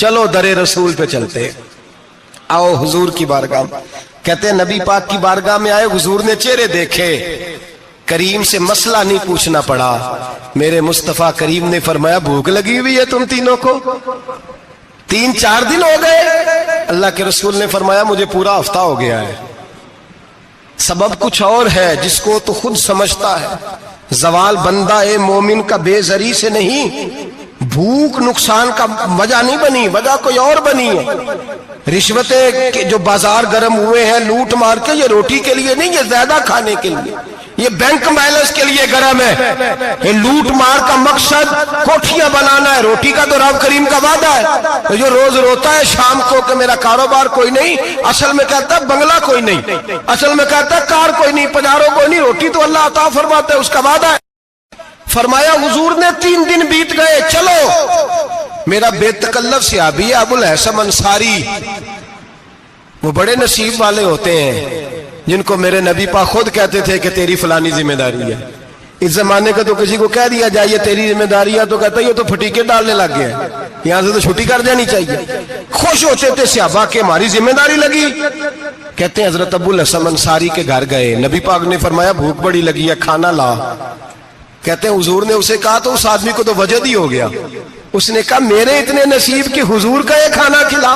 چلو در رسول پہ چلتے، آؤ حضور کی بارگاہ میں۔ کہتے ہیں نبی پاک کی بارگاہ میں آئے، حضور نے چہرے دیکھے، کریم سے مسئلہ نہیں پوچھنا پڑا۔ میرے مصطفیٰ کریم نے فرمایا بھوک لگی ہوئی ہے تم تینوں کو؟ 3-4 دن ہو گئے؟ اللہ کے رسول نے فرمایا مجھے پورا ہفتہ ہو گیا ہے۔ سبب کچھ اور ہے جس کو تو خود سمجھتا ہے۔ زوال بندہ مومن کا بے زری سے نہیں، بھوک نقصان کا وجہ نہیں بنی، وجہ کوئی اور بنی ہے۔ رشوتیں جو بازار گرم ہوئے ہیں لوٹ مار کے، یہ روٹی کے لیے نہیں، یہ زیادہ کھانے کے لیے، یہ بینک بیلنس کے لیے گرم ہے۔ یہ لوٹ مار کا مقصد کوٹھیاں بنانا ہے، روٹی کا تو رب کریم کا وعدہ ہے۔ جو روز روتا ہے شام کو کہ میرا کاروبار کوئی نہیں، اصل میں کہتا ہے بنگلہ کوئی نہیں، اصل میں کہتا ہے کار کوئی نہیں، پجارو کوئی نہیں، روٹی تو اللہ عطا فرماتا ہے، اس کا وعدہ ہے۔ فرمایا حضور نے 3 دن بیت گئے، چلو میرا بے تکلف صحابی ہے ابو الحسن انصاری، وہ بڑے نصیب والے ہوتے ہیں جن کو میرے نبی پاک خود کہتے تھے کہ تیری فلانی ذمہ داری ہے۔ اس زمانے کا تو کسی کو کہہ دیا جائے یہ تیری ذمہ داری ہے تو کہتا ہے یہ تو پھٹیکے ڈالنے لگ گیا ہے، یہاں سے تو چھٹی کر جانی چاہیے۔ خوش ہوتے تھے صحابہ کہ ہماری ذمہ داری لگی۔ کہتے ہیں حضرت ابو الحسن انصاری کے گھر گئے، نبی پاک نے فرمایا بھوک بڑی لگی ہے، کھانا لا۔ کہتے ہیں حضور نے اسے کہا تو اس آدمی کو تو وجد ہی ہو گیا، اس نے کہا میرے اتنے نصیب کہ حضور کا یہ کھانا کھلا۔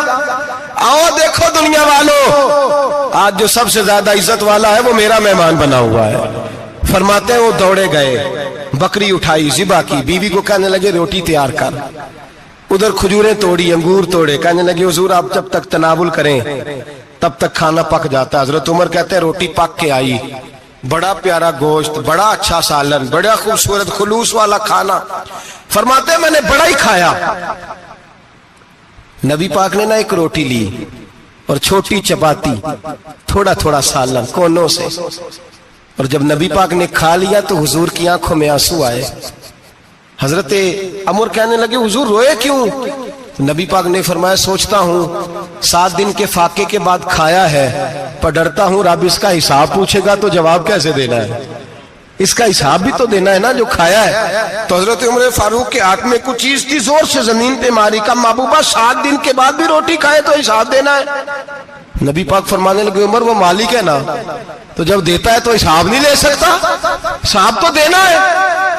آؤ دیکھو دنیا والوں، آج جو سب سے زیادہ عزت والا ہے وہ میرا مہمان بنا ہوا ہے۔ فرماتے ہیں وہ دوڑے گئے، بکری اٹھائی، ذبح کی، بیوی کو کہنے لگے روٹی تیار کر، ادھر کھجوریں توڑی، انگور توڑے، کہنے لگے حضور آپ جب تک تناول کریں تب تک کھانا پک جاتا ہے۔ حضرت عمر کہتے ہیں روٹی پک کے آئی، بڑا پیارا گوشت، بڑا اچھا سالن، بڑا خوبصورت خلوص والا کھانا۔ فرماتے ہیں میں نے بڑا ہی کھایا۔ نبی پاک نے نہ ایک روٹی لی اور چھوٹی چپاتی، تھوڑا تھوڑا سالن کونوں سے، اور جب نبی پاک نے کھا لیا تو حضور کی آنکھوں میں آنسو آئے۔ حضرت عمر کہنے لگے حضور روئے کیوں؟ نبی پاک نے فرمایا سوچتا ہوں 7 دن کے فاقے کے بعد کھایا ہے، پر ڈرتا ہوں رب اس کا حساب پوچھے گا تو جواب کیسے دینا ہے، اس کا حساب بھی تو دینا ہے نا جو کھایا ہے۔ تو حضرت عمر فاروق کے ہاتھ میں کچھ چیز تھی، زور سے زمین پہ ماری، کا محبوبہ 7 دن کے بعد بھی روٹی کھائے تو حساب دینا ہے۔ نبی پاک فرمانے لگے عمر وہ مالک ہے نا، تو جب دیتا ہے تو حساب نہیں لے سکتا، حساب تو دینا ہے،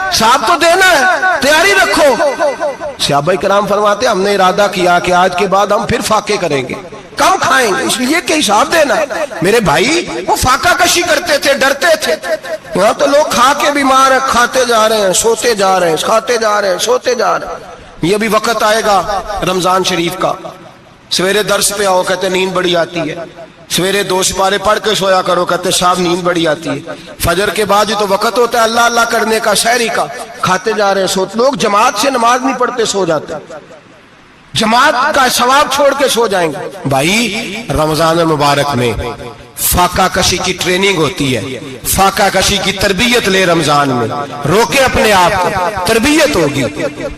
حساب تو دینا ہے، تیاری رکھو۔ صحابہ کرام فرماتے ہم نے ارادہ کیا کہ آج کے بعد ہم پھر فاقے کریں گے، کم کھائیں گے، اس لیے کہ حساب دینا ہے۔ میرے بھائی وہ فاقہ کشی کرتے تھے، ڈرتے تھے۔ یہاں تو لوگ کھا کے بیمار ہیں، کھاتے جا رہے ہیں، سوتے جا رہے ہیں، کھاتے جا رہے ہیں، سوتے جا رہے ہیں۔ یہ بھی وقت آئے گا رمضان شریف کا، سویرے درس پہ آؤ کہتے نیند بڑی آتی ہے، سویرے 2 سپارے پڑھ کے سویا کرو کہتے صاحب نیند بڑی آتی ہے، فجر کے بعد ہی تو وقت ہوتا ہے اللہ اللہ کرنے کا، سحری کا، کھاتے جا رہے ہیں، سوتے۔ لوگ جماعت سے نماز نہیں پڑھتے سو جاتے، جماعت کا ثواب چھوڑ کے سو جائیں گے۔ بھائی رمضان مبارک میں فاقہ کشی کی ٹریننگ ہوتی ہے، فاقہ کشی کی تربیت لے، رمضان میں روکے اپنے آپ کو، تربیت ہوگی۔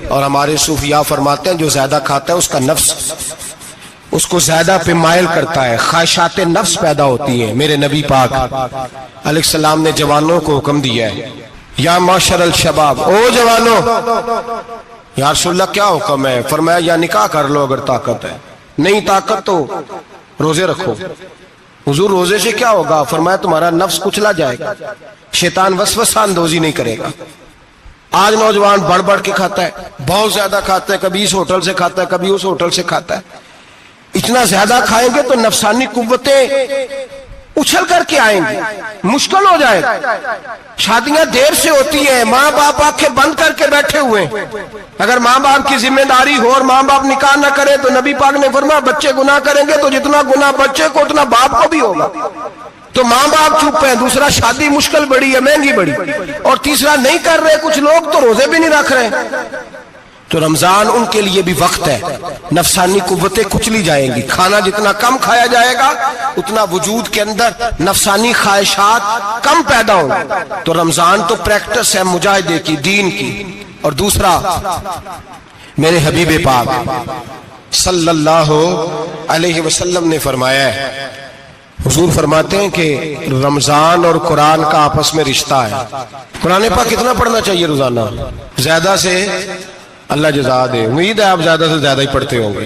اور ہمارے صوفیاء فرماتے ہیں جو زیادہ کھاتا ہے اس کا نفس اس کو زیادہ پہ مائل کرتا ہے، خواہشات نفس پیدا ہوتی ہیں۔ میرے نبی پاک علیہ السلام نے جوانوں کو حکم دیا ہے یا معاشر الشباب، او جوانوں، یا رسول اللہ کیا حکم ہے؟ فرمایا یا نکاح کر لو اگر طاقت ہے، نہیں طاقت تو روزے رکھو۔ حضور روزے سے کیا ہوگا؟ فرمایا تمہارا نفس کچلا جائے گا، شیطان وسوسہ اندوزی نہیں کرے گا۔ آج نوجوان بڑھ بڑھ کے کھاتا ہے، بہت زیادہ کھاتا ہے، کبھی اس ہوٹل سے کھاتا ہے، کبھی اس ہوٹل سے کھاتا ہے۔ اتنا زیادہ کھائیں گے تو نفسانی قوتیں اچھل کر کے آئیں گے، مشکل ہو جائے گا۔ شادیاں دیر سے ہوتی ہیں، ماں باپ آنکھیں بند کر کے بیٹھے ہوئے ہیں۔ اگر ماں باپ کی ذمہ داری ہو اور ماں باپ نکاح نہ کرے تو نبی پاک نے فرمایا بچے گناہ کریں گے تو جتنا گناہ بچے کو اتنا باپ کو بھی ہوگا۔ تو ماں باپ چپ ہیں، دوسرا شادی مشکل بڑی ہے، مہنگی بڑی، اور تیسرا نہیں کر رہے کچھ لوگ تو روزے بھی نہیں رکھ رہے۔ تو رمضان ان کے لیے بھی وقت ہے، نفسانی قوتیں کچلی جائیں گی، کھانا جتنا کم کھایا جائے گا اتنا وجود کے اندر نفسانی خواہشات کم پیدا ہوں گی۔ تو رمضان تو پریکٹس ہے مجاہدے کی، دین کی۔ اور دوسرا میرے حبیب پاک صلی اللہ علیہ وسلم نے فرمایا ہے، حضور فرماتے ہیں کہ رمضان اور قرآن کا آپس میں رشتہ ہے۔ قرآن پاک کتنا پڑھنا چاہیے روزانہ؟ زیادہ سے اللہ جزا دے، امید ہے آپ زیادہ سے زیادہ ہی پڑھتے ہوں گے۔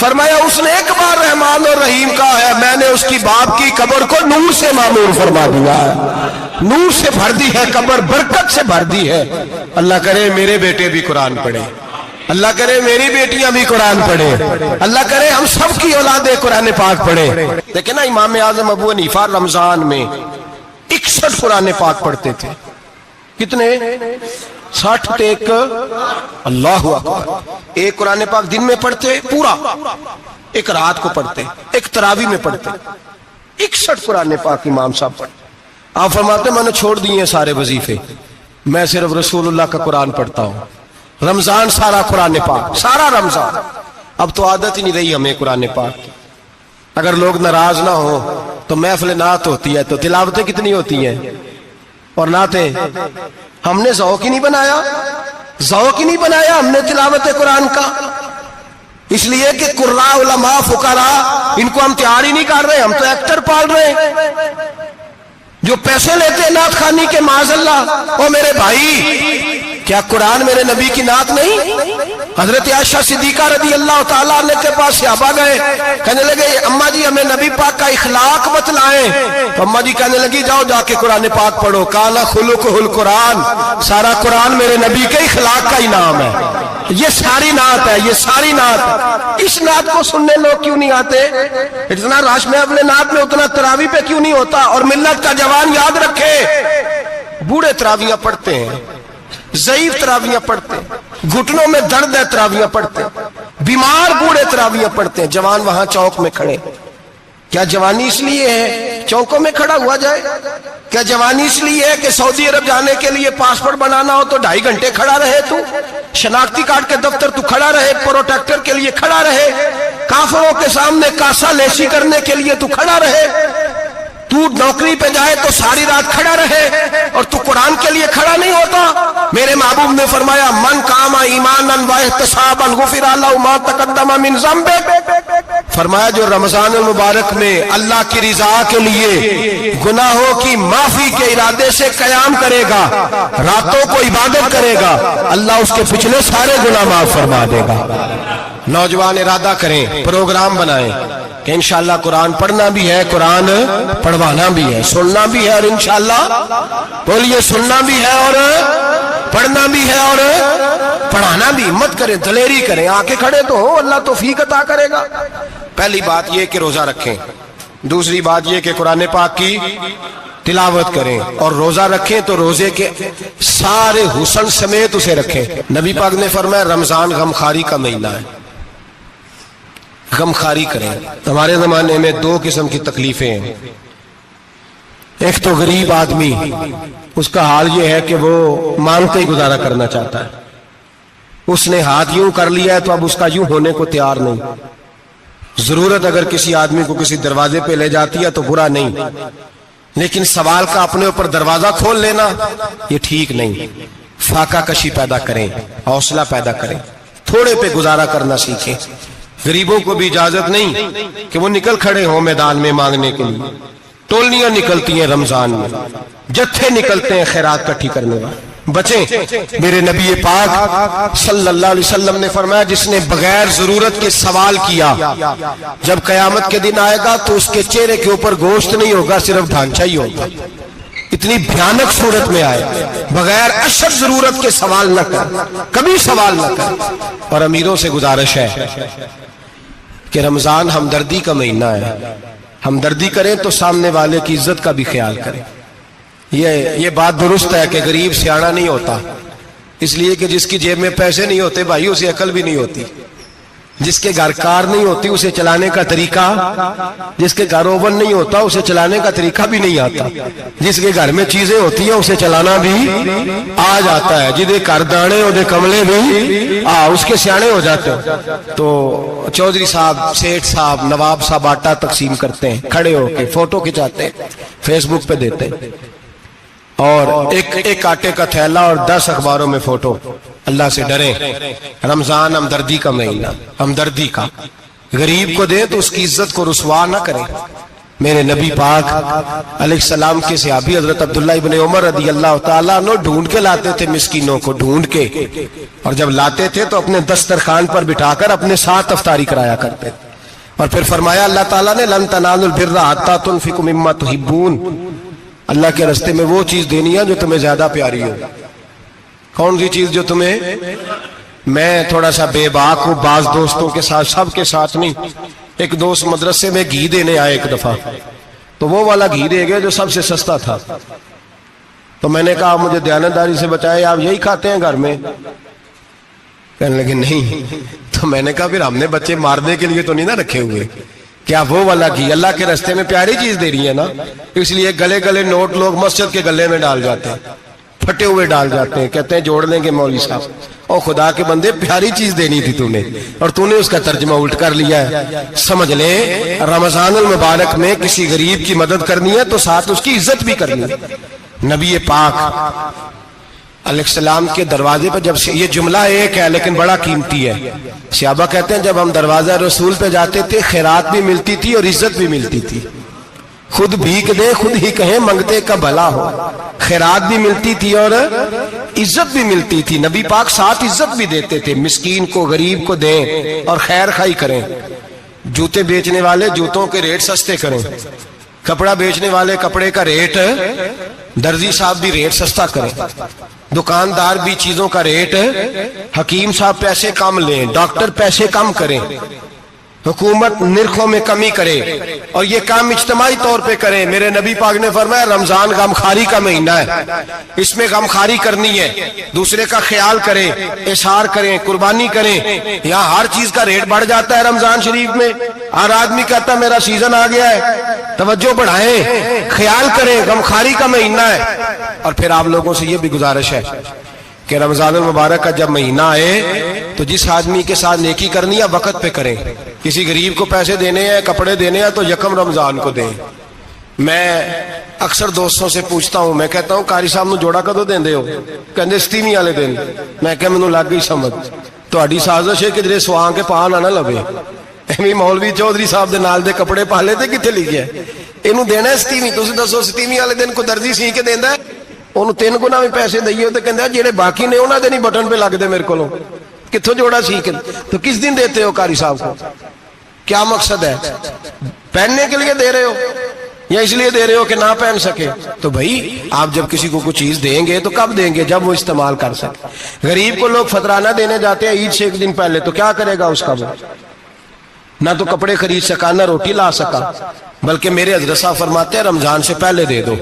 فرمایا اس نے ایک بار رحمان اور رحیم کہا ہے، میں نے اس کی باپ کی قبر کو نور سے معمور فرما دیا ہے، نور سے بھر دی ہے قبر، برکت سے بھر دی ہے۔ اللہ کرے میرے بیٹے بھی قرآن پڑھے، اللہ کرے میری بیٹیاں بھی قرآن پڑھے، اللہ کرے ہم سب کی اولادیں قرآن پاک پڑھے۔ دیکھیں نا امام اعظم ابو حنیفہ رمضان میں 61 قرآن پاک پڑھتے تھے۔ کتنے؟ 60 ایک، اللہ اکبر۔ ایک قرآن پاک دن میں پڑھتے پورا، ایک رات کو پڑھتے، ایک تراویح میں پڑھتے، 61 قرآن پاک امام صاحب پڑھتے۔ آپ فرماتے میں نے چھوڑ دیے ہیں سارے وظیفے، میں صرف رسول اللہ کا قرآن پڑھتا ہوں۔ رمضان سارا قرآن پاک، سارا رمضان۔ اب تو عادت ہی نہیں رہی ہمیں قرآن پاک کی۔ اگر لوگ ناراض نہ ہو تو محفل نعت ہوتی ہے تو تلاوتیں کتنی ہوتی ہیں، اور نعتیں ہم نے ذوق ہی نہیں بنایا، ذوق ہی نہیں بنایا ہم نے تلاوت قرآن کا، اس لیے کہ قراء علماء فقراء ان کو ہم تیار ہی نہیں کر رہے، ہم تو ایکٹر پال رہے ہیں جو پیسے لیتے ہیں نعت خوانی کے، معاذ اللہ۔ او میرے بھائی، کیا قرآن میرے نبی کی نعت نہیں؟ حضرت عائشہ صدیقہ رضی اللہ تعالیٰ عنہ کے پاس صحابہ گئے، کہنے لگے اماں جی ہمیں نبی پاک کا اخلاق بتلائیں، تو اماں جی کہنے لگی جاؤ جا کے قرآن پاک پڑھو، کان خلقہ القرآن، سارا قرآن میرے نبی کے اخلاق کا ہی نام ہے، یہ ساری نعت ہے، یہ ساری نعت۔ اس نعت کو سننے لوگ کیوں نہیں آتے؟ اتنا رش میں اپنے نعت میں اتنا تراویح پہ کیوں نہیں ہوتا؟ اور ملت کا جوان یاد رکھے، بوڑھے تراویحاں پڑھتے ہیں، ضعیف تراویحاں پڑھتے ہیں، گھٹنوں میں درد ہے تراویحاں پڑھتے ہیں، بیمار بوڑھے تراویحاں پڑھتے ہیں، جوان وہاں چوک میں کھڑے۔ کیا جوانی اس لیے ہے چوکوں میں کھڑا ہوا جائے؟ کیا جوانی اس لیے ہے کہ سعودی عرب جانے کے لیے پاسپورٹ بنانا ہو تو 2.5 گھنٹے کھڑا رہے تو؟ شناختی کارڈ کے دفتر تو کھڑا رہے، پروٹیکٹر کے لیے کھڑا رہے، کافروں کے سامنے کاسا لیسی کرنے کے لیے تو کھڑا رہے، تو نوکری پہ جائے تو ساری رات کھڑا رہے، اور تو قرآن کے لیے کھڑا نہیں ہوتا؟ میرے محبوب نے فرمایا من قام ایمانا واحتسابا غفر له ما تقدم من ذنبه، فرمایا جو رمضان المبارک میں اللہ کی رضا کے لیے گناہوں کی معافی کے ارادے سے قیام کرے گا، راتوں کو عبادت کرے گا، اللہ اس کے پچھلے سارے گناہ معاف فرما دے گا۔ نوجوان ارادہ کریں، پروگرام بنائیں کہ انشاءاللہ قرآن پڑھنا بھی ہے، قرآن پڑھوانا بھی ہے، سننا بھی ہے، اور انشاءاللہ بولیے سننا بھی ہے اور پڑھنا بھی ہے اور پڑھانا بھی۔ ہمت کریں، دلیری کریں، آ کے کھڑے تو ہو، اللہ توفیق عطا کرے گا۔ پہلی بات یہ کہ روزہ رکھیں، دوسری بات یہ کہ قرآن پاک کی تلاوت کریں، اور روزہ رکھیں تو روزے کے سارے حسن سمیت اسے رکھیں۔ نبی پاک نے فرمایا رمضان غمخواری کا مہینہ ہے، غمخواری کریں۔ ہمارے زمانے میں 2 قسم کی تکلیفیں ہیں، ایک تو غریب آدمی، اس کا حال یہ ہے کہ وہ مانگتے ہی گزارا کرنا چاہتا ہے، اس نے ہاتھ یوں کر لیا ہے تو اب اس کا یوں ہونے کو تیار نہیں۔ ضرورت اگر کسی آدمی کو کسی دروازے پہ لے جاتی ہے تو برا نہیں، لیکن سوال کا اپنے اوپر دروازہ کھول لینا یہ ٹھیک نہیں۔ فاقہ کشی پیدا کریں، حوصلہ پیدا کریں، تھوڑے پہ گزارا کرنا سیکھیں۔ غریبوں کو بھی اجازت نہیں کہ وہ نکل کھڑے ہوں میدان میں مانگنے کے لیے، ٹولیاں نکلتی ہیں رمضان میں، جتھے نکلتے ہیں خیرات کٹھی کرنے والے۔ بچیں، میرے نبی پاک صلی اللہ علیہ وسلم نے فرمایا جس نے بغیر ضرورت کے سوال کیا، جب قیامت کے دن آئے گا تو اس کے چہرے کے اوپر گوشت نہیں ہوگا، صرف ڈھانچہ ہی ہوگا۔ اتنی بھیانک صورت میں آئے، بغیر اشد ضرورت کے سوال نہ کر، کبھی سوال نہ کر۔ اور امیروں سے گزارش ہے کہ رمضان ہمدردی کا مہینہ ہے، ہمدردی کریں تو سامنے والے کی عزت کا بھی خیال کریں۔ یہ بات درست ہے کہ غریب سیاڑا نہیں ہوتا، اس لیے کہ جس کی جیب میں پیسے نہیں ہوتے بھائی اسے عقل بھی نہیں ہوتی، جس کے گھر کار نہیں ہوتی اسے چلانے کا طریقہ، جس کے گھر اوون نہیں ہوتا اسے چلانے کا طریقہ بھی نہیں آتا، جس کے گھر میں چیزیں ہوتی ہیں اسے چلانا بھی آ جاتا ہے، جدے کر دانے وہ دے کملے بھی اس کے سیانے ہو جاتے ہیں۔ تو چودھری صاحب، سیٹھ صاحب، نواب صاحب آٹا تقسیم کرتے ہیں، کھڑے ہو کے فوٹو کھچاتے ہیں، فیس بک پہ دیتے ہیں، اور ایک آٹے کا تھیلا اور 10 اخباروں میں فوٹو۔ اللہ سے ڈریں، رمضان ہمدردی کا مہینہ، ہمدردی کا۔ غریب کو دیں تو اس کی عزت کو رسوا نہ کریں، میرے نبی پاک علیہ السلام کے صحابی حضرت عبداللہ ابن عمر رضی اللہ تعالیٰ عنہ ڈھونڈ کے لاتے تھے مسکینوں کو، ڈھونڈ کے، اور جب لاتے تھے تو اپنے دسترخوان پر بٹھا کر اپنے ساتھ افطاری کرایا کرتے تھے. اور پھر فرمایا اللہ تعالیٰ نے لن تنالوا البر حتی تنفقوا مما تحبون، اللہ کے راستے میں وہ چیز دینی ہے جو تمہیں زیادہ پیاری ہو. کون سی چیز جو تمہیں؟ میں تھوڑا سا بے باک ہوں، بعض دوستوں کے ساتھ، سب کے ساتھ نہیں. ایک دوست مدرسے میں گھی دینے آئے ایک دفعہ، تو وہ والا گھی دے گئے جو سب سے سستا تھا. تو میں نے کہا مجھے دیانتداری سے بچائے، آپ یہی کھاتے ہیں گھر میں؟ کہنے لگے نہیں. تو میں نے کہا پھر ہم نے بچے مارنے کے لیے تو نہیں نہ رکھے ہوئے، کیا وہ والا گھی اللہ کے راستے میں پیاری چیز دے رہی ہے نا، اس لیے گلے گلے نوٹ لوگ مسجد کے گلے میں ڈال جاتے ہیں، پھٹے ہوئے ڈال جاتے ہیں، کہتے ہیں جوڑ لیں گے مولوی صاحب. اور خدا کے بندے پیاری چیز دینی تھی تو نے، اور تو نے اس کا ترجمہ الٹ کر لیا ہے. سمجھ لیں رمضان المبارک میں کسی غریب کی مدد کرنی ہے تو ساتھ اس کی عزت بھی کرنی ہے. نبی پاک علیہ السلام کے دروازے پر جب یہ جملہ ایک ہے لیکن بڑا قیمتی ہے. صحابہ کہتے ہیں جب ہم دروازہ رسول پہ جاتے تھے خیرات بھی ملتی تھی اور عزت بھی ملتی تھی. خود بھیک دے خود ہی کہیں منگتے کا بھلا ہو، خیرات بھی ملتی تھی اور عزت بھی ملتی تھی. نبی پاک ساتھ عزت بھی دیتے تھے، مسکین کو غریب کو دیں اور خیر خائی کریں. جوتے بیچنے والے جوتوں کے ریٹ سستے کریں، کپڑا بیچنے والے کپڑے کا ریٹ، درزی صاحب بھی ریٹ سستا کریں، دکاندار بھی چیزوں کا ریٹ، حکیم صاحب پیسے کم لیں، ڈاکٹر پیسے کم کریں، حکومت نرخوں میں کمی کرے، اور یہ کام اجتماعی طور پہ کریں. میرے نبی پاک نے فرمایا رمضان غمخواری کا مہینہ ہے، اس میں غمخواری کرنی ہے، دوسرے کا خیال کریں، احسان کریں، قربانی کریں. یہاں ہر چیز کا ریٹ بڑھ جاتا ہے رمضان شریف میں. ہر آدمی کہتا ہے میرا سیزن آ گیا ہے، توجہ بڑھائیں، خیال کریں، غمخواری کا مہینہ ہے. اور پھر آپ لوگوں سے یہ بھی گزارش ہے کہ رمضان المبارک کا جب مہینہ آئے تو جس آدمی کے ساتھ نیکی کرنی ہے وقت پہ کریں. کسی غریب کو پیسے دینے ہیں، کپڑے دینے ہیں تو یکم رمضان کو دیں. میں اکثر دوستوں سے پوچھتا ہوں، میں کہتا ہوں قاری صاحب نو جوڑا کدو دیندے ہو؟ کہندے 27ویں والے دن. میں کہ مینوں لگ گئی سمجھ، تہاڈی سازش ہے کہ جڑے سواں کے پا نہ لوے. ایویں مولوی چودھری صاحب دے نال دے کپڑے پا لے تے کتے لکھیا ہے اینوں دینا ہے 27ویں. تسی دسو 27ویں والے دن کو درزی سی کے دیندا ہے، انہوں 3 گنا بھی پیسے دئیے تو کہندے جڑے باقی نے انہاں دے نہیں بٹن پہ لگ دے میرے کولوں، کتھوں جوڑا سی کے. تو کس دن دیتے ہو قاری صاحب کو؟ کیا مقصد ہے؟ پہننے کے لیے دے رہے ہو یا اس لیے دے رہے ہو کہ نہ پہن سکے؟ تو بھائی آپ جب کسی کو کچھ چیز دیں گے تو کب دیں گے؟ جب وہ استعمال کر سکے. غریب کو لوگ فطرانہ دینے جاتے ہیں عید سے 1 دن پہلے، تو کیا کرے گا اس کا؟ وہ نہ تو کپڑے خرید سکا نہ روٹی لا سکا. بلکہ میرے حضرت صاحب فرماتے ہیں رمضان سے پہلے دے دو،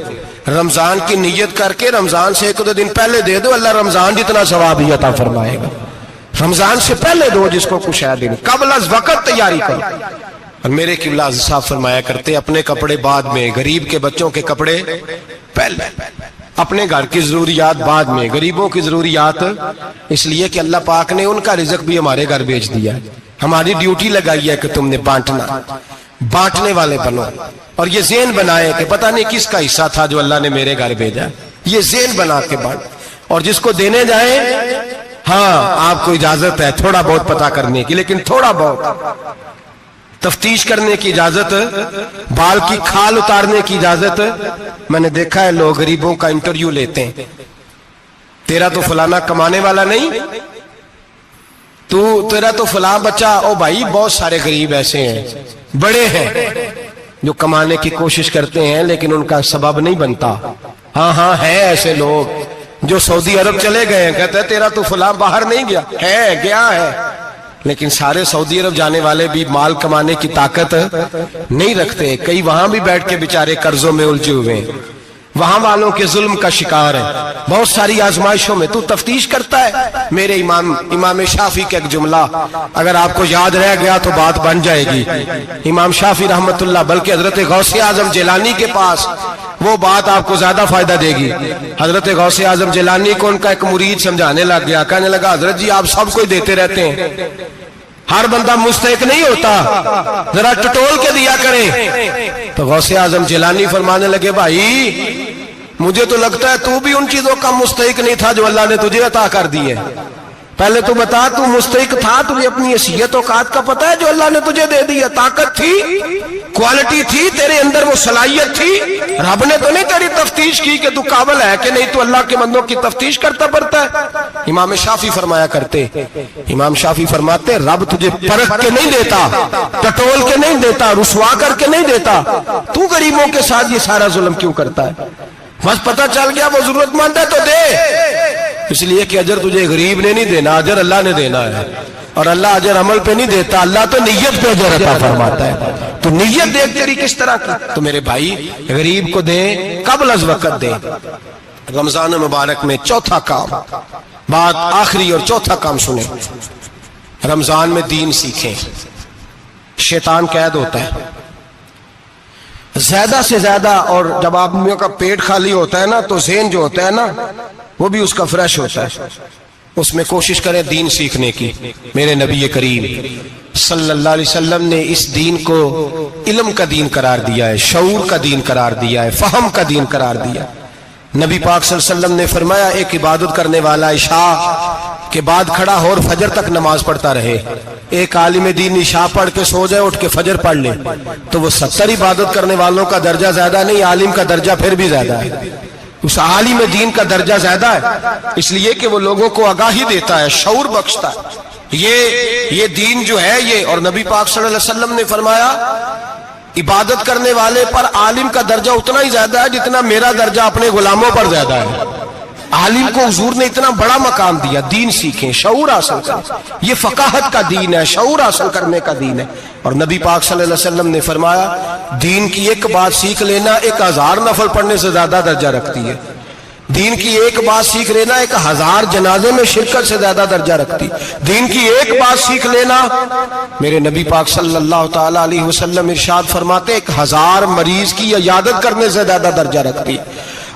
رمضان کی نیت کر کے رمضان سے 1-2 دن پہلے دے دو، اللہ رمضان جتنا ثواب ہی عطا فرمائے گا. رمضان سے پہلے دو جس کو کچھ ہے دن، قبل از وقت تیاری کرو. اور میرے قبلہ حضرت صاحب فرمایا کرتے اپنے کپڑے بعد میں، غریب کے بچوں کے کپڑے پہلے، اپنے گھر کی ضروریات بعد میں، غریبوں کی ضروریات. اس لیے کہ اللہ پاک نے ان کا رزق بھی ہمارے گھر بھیج دیا ہے. ہماری ڈیوٹی لگائی ہے کہ تم نے بانٹنا، بانٹنے والے بنو. اور یہ ذہن بنائے کہ پتہ نہیں کس کا حصہ تھا جو اللہ نے میرے گھر بھیجا. یہ ذہن بنا کے بانٹ. اور جس کو دینے جائیں، ہاں آپ کو اجازت ہے تھوڑا بہت پتہ کرنے کی، لیکن تھوڑا بہت تفتیش کرنے کی اجازت، بال کی کھال اتارنے کی اجازت. میں نے دیکھا ہے لوگ غریبوں کا انٹرویو لیتے ہیں، تیرا تو فلانا کمانے والا نہیں، تیرا تو فلاں بچہ. او بھائی بہت سارے غریب ایسے ہیں، بڑے ہیں جو کمانے کی کوشش کرتے ہیں لیکن ان کا سبب نہیں بنتا. ہاں ہے ایسے لوگ جو سعودی عرب چلے گئے ہیں، کہتے ہیں تیرا تو فلاں باہر نہیں گیا ہے، لیکن سارے سعودی عرب جانے والے بھی مال کمانے کی طاقت نہیں رکھتے. کئی وہاں بھی بیٹھ کے بیچارے قرضوں میں الجھے ہوئے ہیں، وہاں والوں کے ظلم کا شکار ہے. بہت ساری آزمائشوں میں تو تفتیش کرتا ہے. میرے امام شافعی کا ایک جملہ اگر آپ کو یاد رہ گیا تو بات بن جائے گی. امام شافعی رحمت اللہ، بلکہ حضرت غوث اعظم جیلانی کے پاس وہ بات آپ کو زیادہ فائدہ دے گی. حضرت غوث اعظم جیلانی کو ان کا ایک مرید سمجھانے لگ گیا، کہنے لگا حضرت جی آپ سب کو دیتے رہتے ہیں، ہر بندہ مستحق نہیں ہوتا، ذرا ٹٹول کے دیا کریں. تو غوث اعظم جیلانی فرمانے لگے بھائی مجھے تو لگتا ہے تو بھی ان چیزوں کا مستحق نہیں تھا جو اللہ نے تجھے عطا کر دی ہے. پہلے تو بتا تو مستحق تھا، تجھے اپنی حیثیت اوقات کا پتہ ہے جو اللہ نے تجھے دے دیا؟ طاقت تھی، کوالٹی تھی، تیرے اندر وہ صلاحیت تھی؟ رب نے تو نہیں تیری تفتیش کی کہ تو قابل ہے کہ نہیں، تو اللہ کے بندوں کی تفتیش کرتا پڑتا ہے؟ امام شافعی فرمایا کرتے، امام شافعی فرماتے رب تجھے پرکھ کے نہیں دیتا، ٹٹول کے نہیں دیتا، رسوا کر کے نہیں دیتا، تو غریبوں کے ساتھ یہ سارا ظلم کیوں کرتا ہے؟ بس پتہ چل گیا وہ ضرورت مند ہے تو دے، اس لیے کہ اجر تجھے غریب نے نہیں دینا، اجر اللہ نے دینا ہے، اور اللہ اجر عمل پہ نہیں دیتا، اللہ تو نیت پہ اجر عطا فرماتا ہے۔ تو نیت دیکھ تیری کس طرح کی۔ تو میرے بھائی غریب کو دیں، قبل از وقت دیں۔ رمضان مبارک میں چوتھا کام، بات آخری اور چوتھا کام سنیں، رمضان میں دین سیکھیں۔ شیطان قید ہوتا ہے زیادہ سے زیادہ، اور جب آدمیوں کا پیٹ خالی ہوتا ہے نا تو ذہن جو ہوتا ہے نا وہ بھی اس کا فریش ہوتا ہے، اس میں کوشش کریں دین سیکھنے کی۔ میرے نبی کریم صلی اللہ علیہ وسلم نے اس دین کو علم کا دین قرار دیا ہے، شعور کا دین قرار دیا ہے، فہم کا دین قرار دیا ہے۔ نبی پاک صلی اللہ علیہ وسلم نے فرمایا ایک عبادت کرنے والا عشاء کے بعد کھڑا ہو اور فجر تک نماز پڑھتا رہے، ایک عالم دین عشاء پڑھ کے سو جائے، اٹھ کے فجر پڑھ لے، تو وہ 70 عبادت کرنے والوں کا درجہ زیادہ نہیں، عالم کا درجہ پھر بھی زیادہ ہے، اس عالم دین کا درجہ زیادہ ہے، اس لیے کہ وہ لوگوں کو آگاہی دیتا ہے، شعور بخشتا ہے۔ یہ دین جو ہے یہ، اور نبی پاک صلی اللہ علیہ وسلم نے فرمایا عبادت کرنے والے پر عالم کا درجہ اتنا ہی زیادہ ہے جتنا میرا درجہ اپنے غلاموں پر زیادہ ہے۔ عالم کو حضور نے اتنا بڑا مقام دیا، دین سیکھیں، شعور حاصل کریں، یہ فقاہت کا دین ہے، شعور حاصل کرنے کا دین ہے۔ اور نبی پاک صلی اللہ علیہ وسلم نے فرمایا دین کی ایک بات سیکھ لینا 1000 نفل پڑھنے سے زیادہ درجہ رکھتی ہے، دین کی ایک بات سیکھ لینا 1000 جنازے میں شرکت سے زیادہ درجہ رکھتی، دین کی ایک بات سیکھ لینا، میرے نبی پاک صلی اللہ تعالی علیہ وسلم ارشاد فرماتے 1000 مریض کی عیادت کرنے سے زیادہ درجہ رکھتی۔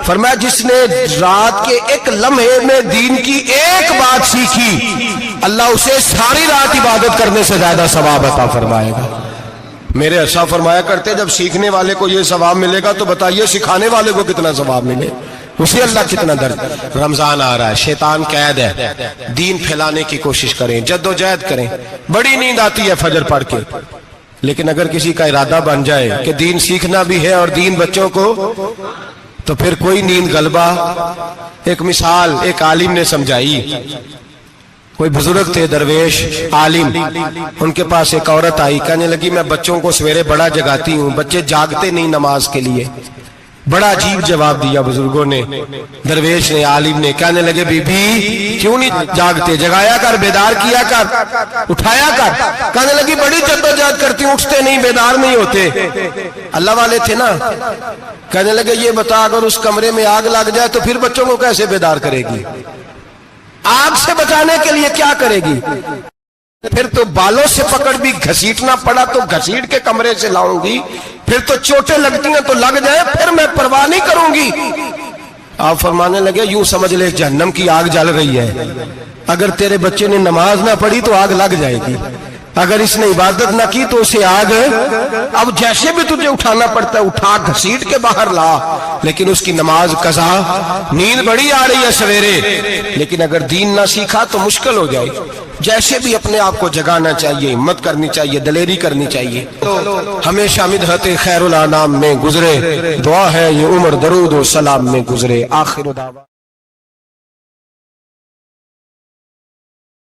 فرمایا جس نے رات کے ایک لمحے میں دین کی ایک بات سیکھی، اللہ اسے ساری رات عبادت کرنے سے زیادہ ثواب عطا فرمائے گا۔ میرے ایسا فرمایا کرتے جب سیکھنے والے کو یہ ثواب ملے گا تو بتائیے سکھانے والے کو کتنا ثواب ملے، اسے اللہ کتنا درد۔ رمضان آ رہا ہے، شیطان قید ہے، دین پھیلانے کی کوشش کریں، جد و جہد کریں۔ بڑی نیند آتی ہے فجر پڑھ کے، لیکن اگر کسی کا ارادہ بن جائے کہ دین سیکھنا بھی ہے اور دین بچوں کو، تو پھر کوئی نیند غلبہ۔ ایک مثال ایک عالم نے سمجھائی، کوئی بزرگ تھے درویش عالم، ان کے پاس ایک عورت آئی، کہنے لگی میں بچوں کو سویرے بڑا جگاتی ہوں، بچے جاگتے نہیں نماز کے لیے۔ بڑا عجیب جواب دیا بزرگوں نے، درویش نے، عالم نے، کہنے لگے بی بی کیوں نہیں جاگتے، جگایا کر، بیدار کیا کر، اٹھایا کر۔ کہنے لگی بڑی جدوجہد کرتی ہوں، اٹھتے نہیں، بیدار نہیں ہوتے۔ اللہ والے تھے نا۔ کہنے لگے یہ بتا اگر اس کمرے میں آگ لگ جائے تو پھر بچوں کو کیسے بیدار کرے گی؟ آگ سے بچانے کے لیے کیا کرے گی؟ پھر تو بالوں سے پکڑ بھی گھسیٹنا پڑا تو گھسیٹ کے کمرے سے لاؤں گی، پھر تو چوٹیں لگتی ہیں تو لگ جائے، پھر میں پرواہ نہیں کروں گی۔ آپ فرمانے لگے یوں سمجھ لے جہنم کی آگ جل رہی ہے، اگر تیرے بچے نے نماز نہ پڑھی تو آگ لگ جائے گی، اگر اس نے عبادت نہ کی تو اسے آگ، اب جیسے بھی تجھے اٹھانا پڑتا ہے اٹھا گھسیٹ کے باہر لا، لیکن اس کی نماز قضا۔ نیند بڑی آ رہی ہے سویرے، لیکن اگر دین نہ سیکھا تو مشکل ہو جائے۔ جیسے بھی اپنے آپ کو جگانا چاہیے، ہمت کرنی چاہیے، دلیری کرنی چاہیے۔ ہمیشہ مدحت خیر الانام میں گزرے، دعا ہے یہ عمر درود و سلام میں گزرے۔ آخر دعوا